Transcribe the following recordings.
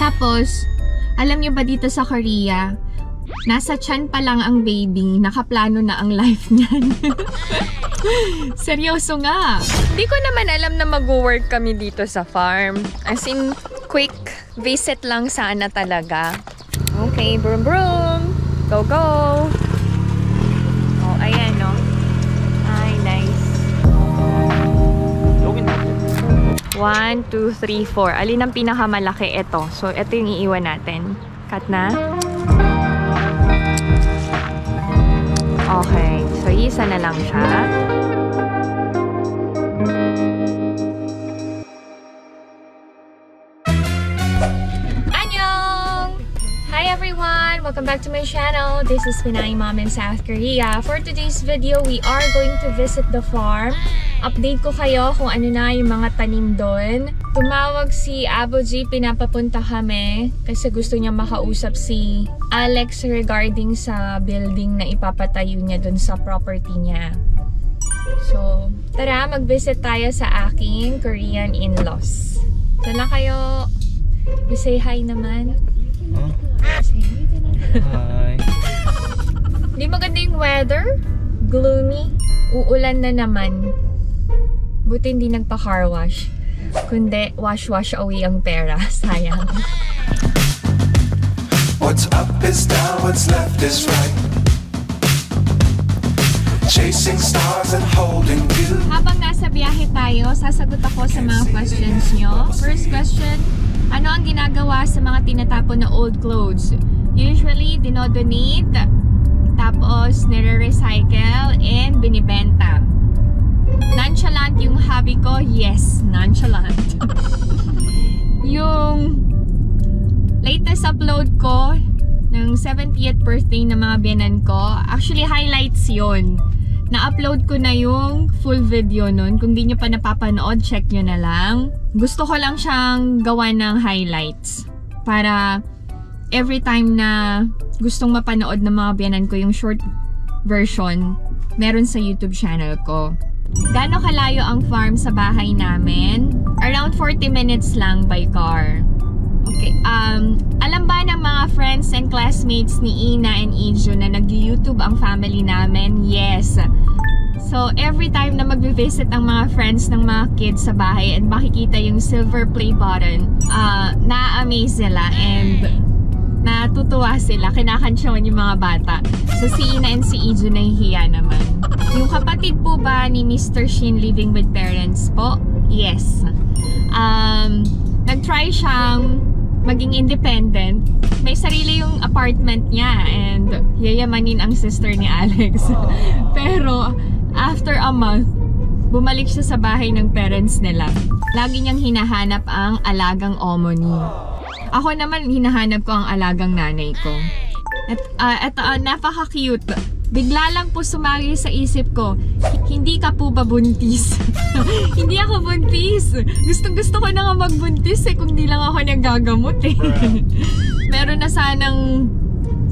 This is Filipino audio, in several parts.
Tapos, alam niyo ba dito sa Korea, nasa tiyan pa lang ang baby, nakaplano na ang life niyan. Seryoso nga. Hindi ko naman alam na mag-work kami dito sa farm. As in, quick visit lang sana talaga. Okay, broom broom. Go, go. Oh, ayan, no? Ay, nice. 1, 2, 3, 4. Alin ang pinakamalaki? Ito. So, ito yung iiwan natin. Cut na. Okay. So, isa na lang siya. Annyeong! Hi everyone! Welcome back to my channel. This is Pinay Mom in South Korea. For today's video, we are going to visit the farm. Update ko kayo kung ano na yung mga tanim doon. Tumawag si Aboji, pinapapunta kami kasi gusto niya makausap si Alex regarding sa building na ipapatayo niya doon sa property niya. So, tara, mag-visit tayo sa aking Korean in-laws. Tala kayo. You say hi naman. Huh? Say Hi. Di maganda yung weather? Gloomy. Uulan na naman. Buti hindi nagpa-car wash. Kundi wash away ang pera. Sayang. What's up is down, what's left is right. Chasing stars and holding you. Habang nasa biyahe tayo, sasagot ako sa mga questions nyo. First question, ano ang ginagawa sa mga tinatapon na old clothes? Usually, dinodonate, tapos nire-recycle, and binibenta. Nonchalant yung hobby ko? Yes, nonchalant. Yung latest upload ko ng 70th birthday ng mga biyanan ko, actually highlights yon. Na-upload ko na yung full video nun. Kung di nyo pa napapanood, check nyo na lang. Gusto ko lang siyang gawa ng highlights para every time na gustong mapanood ng mga biyanan ko yung short version, meron sa YouTube channel ko. Gaano kalayo ang farm sa bahay namin? Around 40 minutes lang by car. Okay, alam ba ng mga friends and classmates ni Ina and Ijo na nag-YouTube ang family namin? Yes. So, every time na mag-visit ang mga friends ng mga kids sa bahay and makikita yung silver play button, na-amaze sila and natutuwa sila. Kinakansyawan yung mga bata. So, si Ina and si Ijo nahihiya naman. Yung kapatid po ba ni Mr. Shin living with parents po? Yes. Nag-try siyang maging independent. May sarili yung apartment niya and yayamanin ang sister ni Alex. Pero after a month, bumalik siya sa bahay ng parents nila. Lagi niyang hinahanap ang alagang omoni. Ako naman, hinahanap ko ang alagang nanay ko. At napaka-cute. Bigla lang po sumagi sa isip ko, hindi ka po ba buntis? Hindi ako buntis. Gustong-gusto ko na nga magbuntis kung di lang ako nagagamot eh. Meron na sanang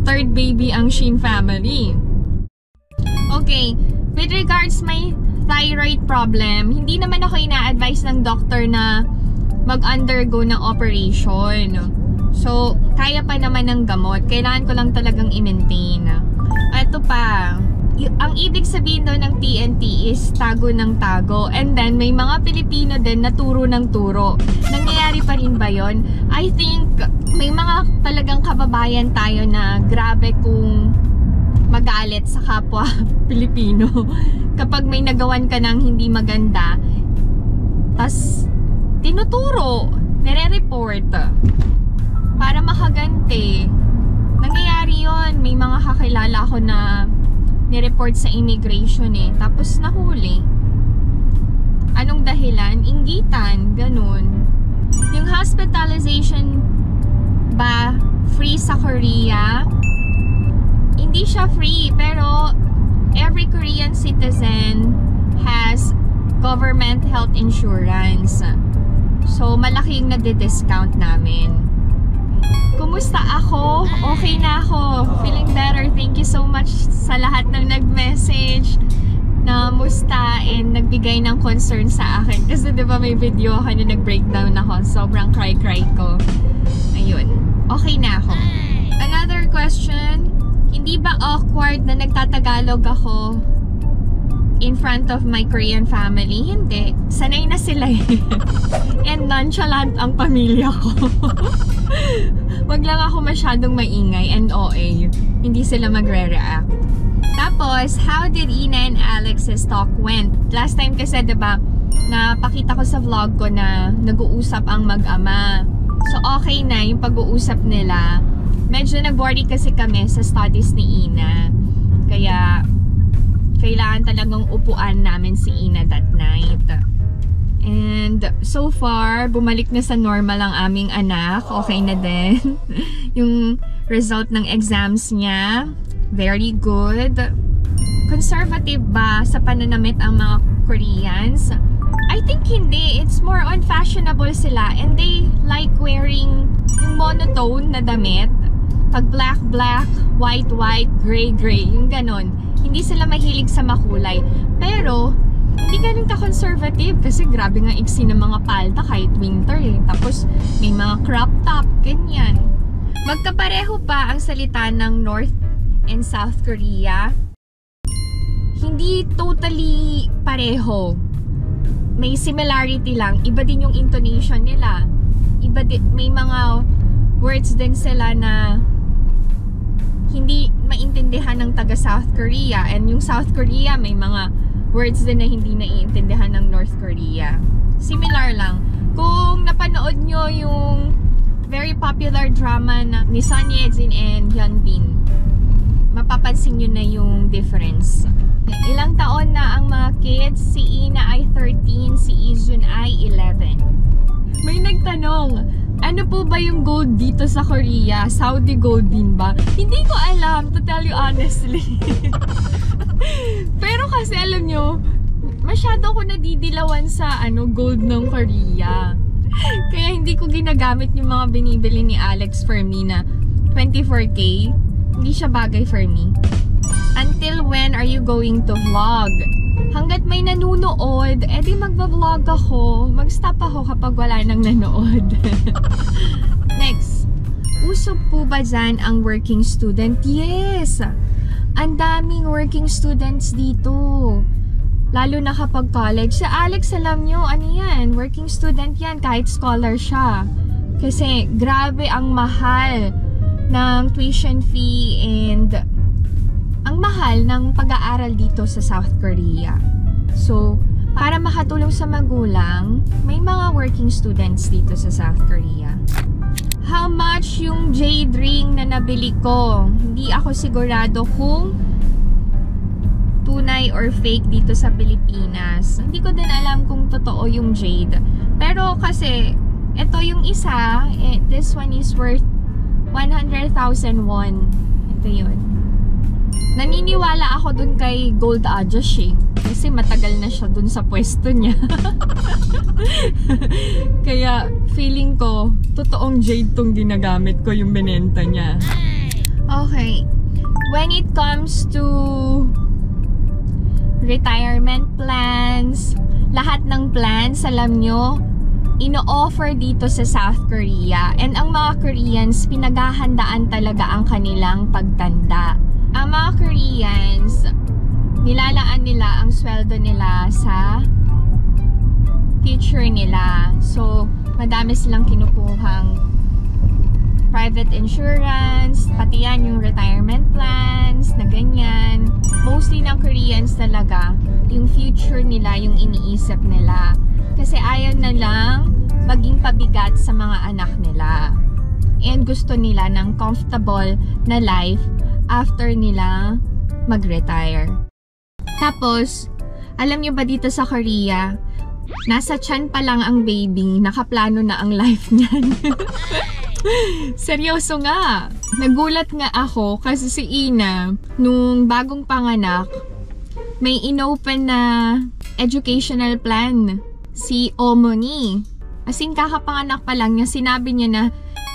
third baby ang Shin family. Okay, with regards my thyroid problem, hindi naman ako ina-advise ng doctor na mag-undergo ng operation. So, kaya pa naman ng gamot. Kailangan ko lang talagang i-maintain. Ito pa, ang ibig sabihin daw ng TNT is tago ng tago. And then, may mga Pilipino din na turo ng turo. Nangyayari pa rin ba yun? I think, may mga talagang kababayan tayo na grabe kung magalit sa kapwa Pilipino. Kapag may nagawan ka ng hindi maganda, tas tinuturo, nire-report para makaganti. Nangyayari yun. May mga kakilala ako na nireport sa immigration eh. Tapos nahuli. Anong dahilan? Inggitan. Ganun. Yung hospitalization ba free sa Korea? Hindi siya free. Pero every Korean citizen has government health insurance. So malaki yung nade-discount namin. Kumusta ako? Okay na ako. Feeling better. Thank you so much sa lahat ng nag-message na musta and nagbigay ng concern sa akin. Kasi diba may video ako na nag-breakdown ako. Sobrang cry-cry ko. Ayun. okay na ako. Another question, hindi ba awkward na nagtatagalog ako in front of my Korean family? Hindi. Sanay na sila eh. And nonchalant ang pamilya ko. Wag lang ako masyadong maingay and OA. Hindi sila magre-react. Tapos, how did Ina and Alex's talk went? Last time kasi, diba, napakita ko sa vlog ko na nag-uusap ang mag-ama. So, okay na yung pag-uusap nila. Medyo nag-worry kasi kami sa studies ni Ina. Kaya, kailangan talagang upuan namin si Ina that night. And so far, bumalik na sa normal ang aming anak. Okay na din. Yung result ng exams niya, very good. Conservative ba sa pananamit ang mga Koreans? I think hindi. It's more on fashionable sila. And they like wearing yung monotone na damit. Pag black, black, white, white, gray, gray. Yung ganon. Hindi sila mahilig sa makulay. Pero, hindi ganun ka-conservative kasi grabe nga iksi ng mga palda kahit winter eh. Tapos, may mga crop top, ganyan. Magkapareho pa ang salita ng North and South Korea. Hindi totally pareho. May similarity lang. Iba din yung intonation nila. Iba din, may mga words din sila na hindi maintindihan ng taga South Korea. And yung South Korea, may mga words din na hindi naiintindihan ng North Korea. Similar lang. Kung napanood nyo yung very popular drama na ni Son Ye-jin and Hyun-bin, mapapansin nyo na yung difference. Ilang taon na ang mga kids? Si Ina ay 13, si Ijun ay 11. May nagtanong, ano po ba yung gold dito sa Korea? Saudi gold din ba? Hindi ko alam, to tell you honestly. Pero kasi alam nyo, masyado ko nadidilawan sa gold ng Korea. Kaya hindi ko ginagamit yung mga binibili ni Alex for me na 24K. Hindi siya bagay for me. Until when are you going to vlog? Hanggat may nanunood, edi magva-vlog ako. Mag-stop ako kapag wala nang nanood. Next. Uso po ba dyan ang working student? Yes! Ang daming working students dito. Lalo na kapag college. Sa Alex, alam nyo, ano yan? Working student yan kahit scholar siya. Kasi grabe ang mahal ng tuition fee and ang mahal ng pag-aaral dito sa South Korea. So, para makatulong sa magulang, may mga working students dito sa South Korea. How much yung jade ring na nabili ko? Hindi ako sigurado kung tunay or fake dito sa Pilipinas. Hindi ko din alam kung totoo yung jade. Pero kasi, ito yung isa, this one is worth 100,000 won. Ito yun. Naniniwala ako dun kay Gold Ajosh eh. Kasi matagal na siya dun sa pwesto niya. Kaya feeling ko, totoong jade tong ginagamit ko yung binenta niya. Okay. When it comes to retirement plans, lahat ng plans, alam nyo, ino-offer dito sa South Korea. And ang mga Koreans, pinaghahandaan talaga ang kanilang pagtanda. Ang mga Koreans, nilalaan nila ang sweldo nila sa future nila. So, madami silang kinukuhang private insurance, pati yan yung retirement plans, na ganyan. Mostly ng Koreans talaga, yung future nila, yung iniisip nila. Kasi ayaw na lang maging pabigat sa mga anak nila. And gusto nila ng comfortable na life after nila mag-retire. Tapos, alam nyo ba dito sa Korea, nasa tiyan pa lang ang baby, nakaplano na ang life niyan. Seryoso nga. Nagulat nga ako kasi si Ina, nung bagong panganak, may inopen na educational plan. Si Omoni. As in, kakapanganak pa lang niya, sinabi niya na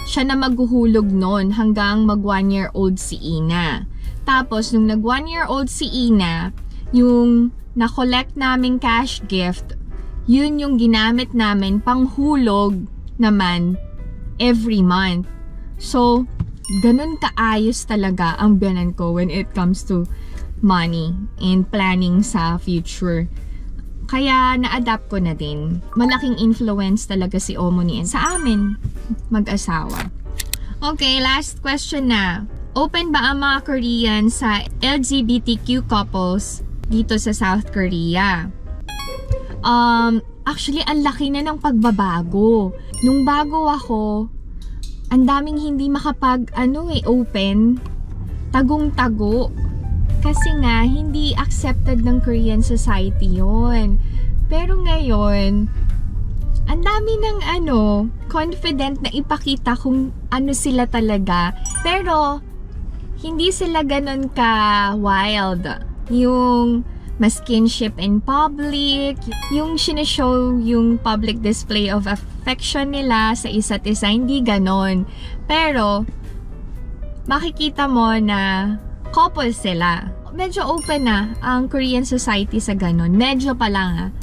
siya na maghuhulog nun hanggang mag 1-year-old si Ina. Tapos, nung nag 1-year-old si Ina, yung na-collect naming cash gift, yun yung ginamit namin panghulog naman every month. So, ganun kaayos talaga ang biyanan ko when it comes to money and planning sa future. Kaya na-adapt ko na din. Malaking influence talaga si Omoni sa amin mag-asawa. Okay, last question na. Open ba ang mga Korean sa LGBTQ couples dito sa South Korea? Actually, ang laki na ng pagbabago. Nung bago ako, ang daming hindi open. Tagong-tago. Kasi nga, hindi accepted ng Korean society yon. Pero ngayon, ang dami ng confident na ipakita kung ano sila talaga. Pero, hindi sila ganun ka-wild. Yung skinship in public, yung sineshow yung public display of affection nila sa isa't isa, hindi ganon. Pero, makikita mo na couple sila. Medyo open na ang Korean society sa ganon. Medyo pa lang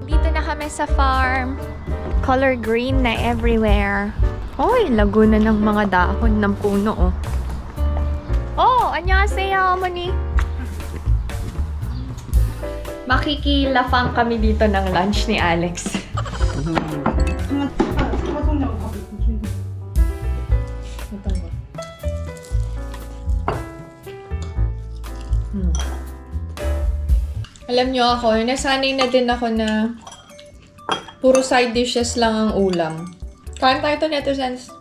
Dito na kami sa farm. Color green na everywhere. Oy, lago na ng mga dahon ng puno, Oh, annyeonghaseyo, Omoni. Makikilafang kami dito ng lunch ni Alex. Alam nyo ako, nasanay na din ako na puro side dishes lang ang ulam. Kain tayo ito, netizens.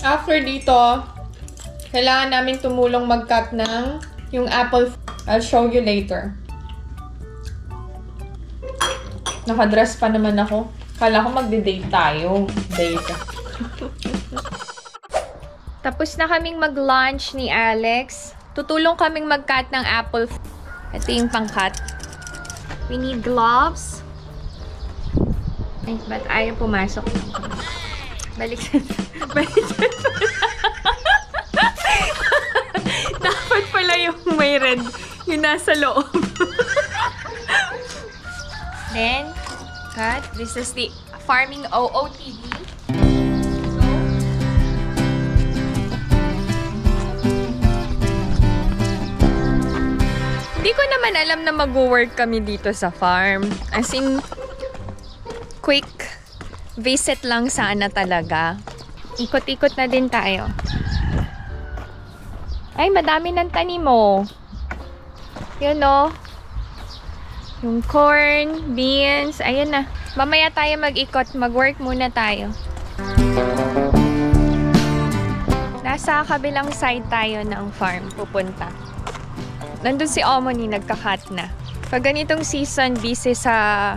After dito, kailangan namin tumulong mag-cut ng yung apple. I'll show you later. Nakadress pa naman ako. Kala ko magde-date tayo. Date. Tapos na kaming mag-lunch ni Alex. Tutulong kaming mag-cut ng apple. Ito yung pang-cut. We need gloves. Ay, ba't ayaw pumasok? Balik. Dapat pala yung may red. Yung nasa loob. Then, cut. This is the farming OOTD. Hindi ko naman alam na mag-work kami dito sa farm. As in, quick visit lang sana talaga. Ikot-ikot na din tayo. Ay, madami ng tanim mo. Yun yung corn, beans, ayan na. Mamaya tayo mag-ikot, mag-work muna tayo. Nasa kabilang side tayo ng farm pupunta. Nandun si Omoni, nagka-cut na. Pag ganitong season, busy sa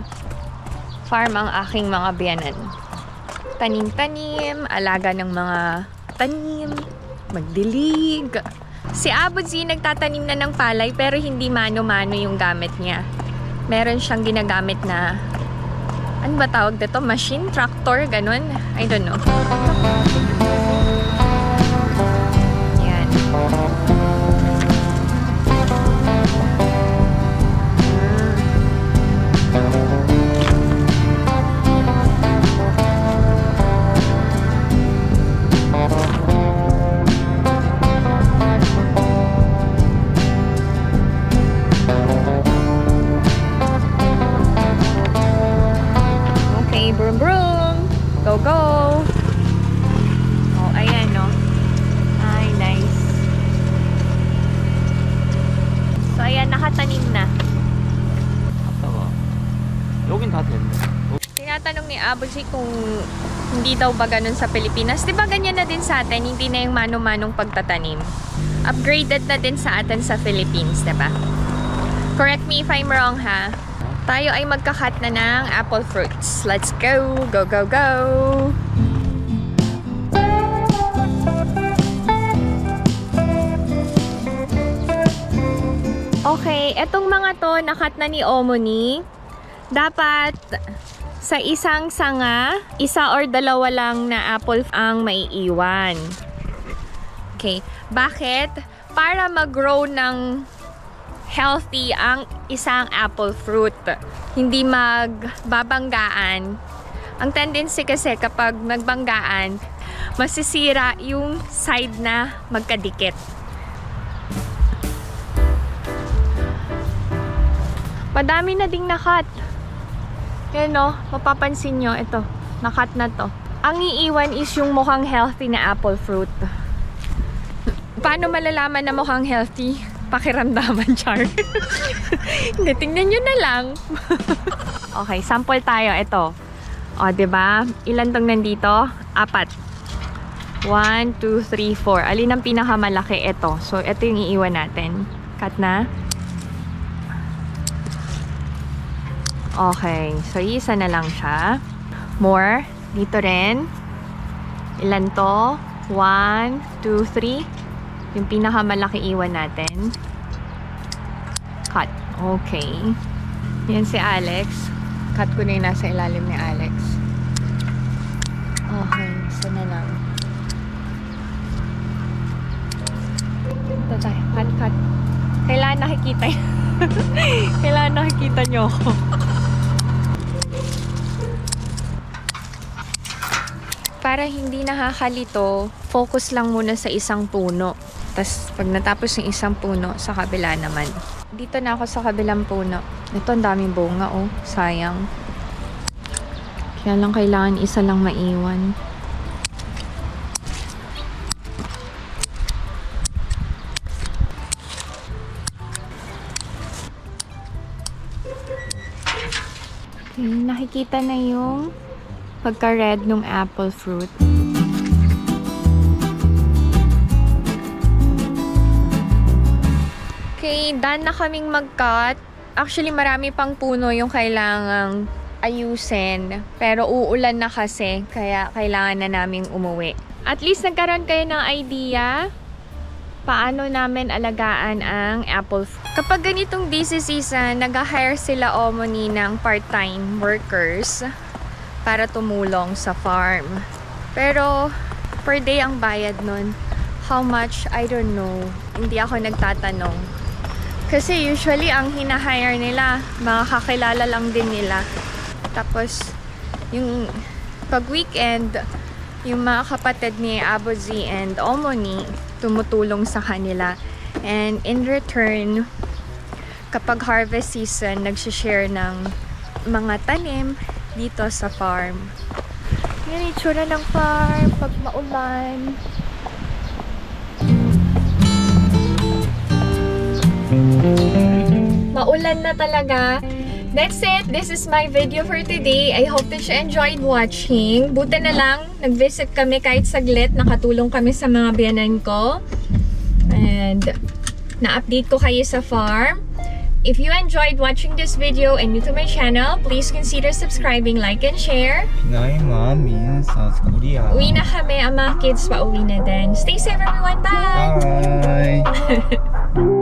farm ang aking mga biyanan. Tanim-tanim, alaga ng mga tanim, magdilig. Si Abudzi nagtatanim na ng palay pero hindi mano-mano yung gamit niya. Meron siyang ginagamit na, ano ba tawag dito? Machine? Tractor? Ganun? I don't know. Yan. Broom broom! Go go! Oh, ayan Ay, nice. So, ayan, nakatanim na. 여긴 다 됐네. Tinatanong ni Abudzi kung hindi daw ba ganun sa Pilipinas. Diba ganyan na din sa atin? Hindi na yung mano-manong pagtatanim. Upgraded na din sa atin sa Philippines, diba? Correct me if I'm wrong, ha? Tayo ay magka-cut na ng apple fruits. Let's go! Go, go, go! Okay, etong mga to, na-cut na ni Omoni. Dapat sa isang sanga, isa or dalawa lang na apple ang maiiwan. Okay, bakit? Para mag-grow ng healthy ang isang apple fruit. Hindi magbabanggaan. Ang tendency kasi kapag magbanggaan, masisira yung side na magkadikit. Madami na ding nakat. Yan o, mapapansin nyo, ito, nakat na to. Ang iiwan is yung mukhang healthy na apple fruit. Paano malalaman na mukhang healthy? Pakiramdaman, char. Hindi, tingnan nyo na lang. Okay, sample tayo. Ito. O, diba? Ilan tong nandito? 4. 1, 2, 3, 4. Alin ang pinakamalaki? Ito. So, ito yung iiwan natin. Cut na. Okay. So, isa na lang siya. More. Dito rin. Ilan to? 1, 2, 3. Yung pinakamalaki iwan natin. Cut. Okay. Yan si Alex. Cut ko na yung nasa ilalim ni Alex. Okay. So na lang. Ito tayo. Cut, cut. Kailangan nakikita yun. Kailangan nakikita nyo ako. Para hindi nakakalito, focus lang muna sa isang puno. Tapos, pag natapos yung isang puno, sa kabila naman. Dito na ako sa kabilang puno. Ito, ang daming bunga, oh. Sayang. Kaya lang kailangan isa lang maiwan. Okay, nakikita na yung pagka-red ng apple fruit. Okay, done na kaming mag-cut. Actually, marami pang puno yung kailangang ayusin. Pero uulan na kasi, kaya kailangan na naming umuwi. At least nagkaroon kayo ng idea paano namin alagaan ang apple fruit. Kapag ganitong busy season, nag-hire sila omoni ng part-time workers para tumulong sa farm. Pero, per day ang bayad nun. How much? I don't know. Hindi ako nagtatanong. Kasi usually, ang hinahire nila, mga kakilala lang din nila. Tapos, yung pag weekend, yung mga kapatid ni Abozi and Omoni, tumutulong sa kanila. And in return, kapag harvest season, nagsishare ng mga tanim dito sa farm. Yan yung itsura ng farm pag maulan. Maulan na talaga. That's it. This is my video for today. I hope that you enjoyed watching. Buti na lang, nag-visit kami kahit saglit. Nakatulong kami sa mga biyanan ko. And na-update ko kayo sa farm. If you enjoyed watching this video and new to my channel, please consider subscribing, like, and share. Nay, Mami, South Korea. Uwi na kami. Ang mga kids pa uwi na din. Stay safe everyone. Bye! Bye!